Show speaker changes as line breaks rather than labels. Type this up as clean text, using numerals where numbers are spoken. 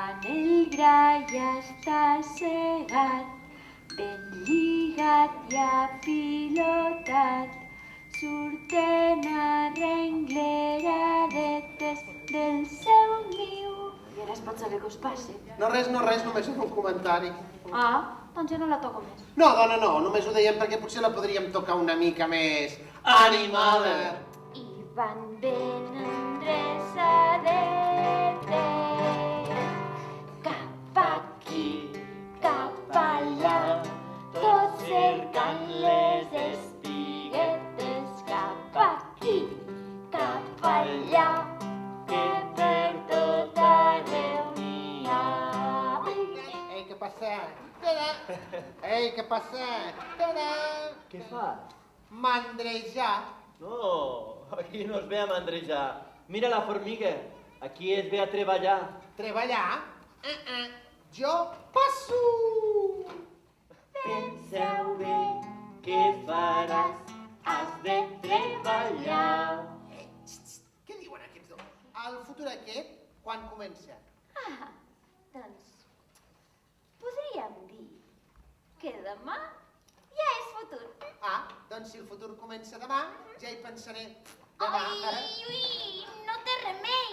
Quan el gra ja està segat, ben lligat i apilotat, surten arrengleradetes del seu niu. I ara es pot saber què us passa?
No res, només un comentari.
Ah, doncs jo no la toco més.
No, dona, no, només ho dèiem perquè potser la podríem tocar una mica més animada.
I van ben endreçadetes, cap aquí, cap allà, tots cercant les espiguetes, cap aquí, cap allà, que per tot arreu n'hi ha.
Ei, què passa? Tada! Ei, què passa? Tada!
Què fas?
Mandrejar.
No, aquí no es ve a mandrejar. Mira la formiga, aquí es ve a treballar.
Treballar? Jo passo!
Penseu bé què faràs, has de treballar.
Què diuen aquests dos? El futur aquest, quan comença?
Ah, doncs podríem dir que demà ja és futur.
Ah, doncs si el futur comença demà, ja hi pensaré demà.
Ai, ui, no té remei.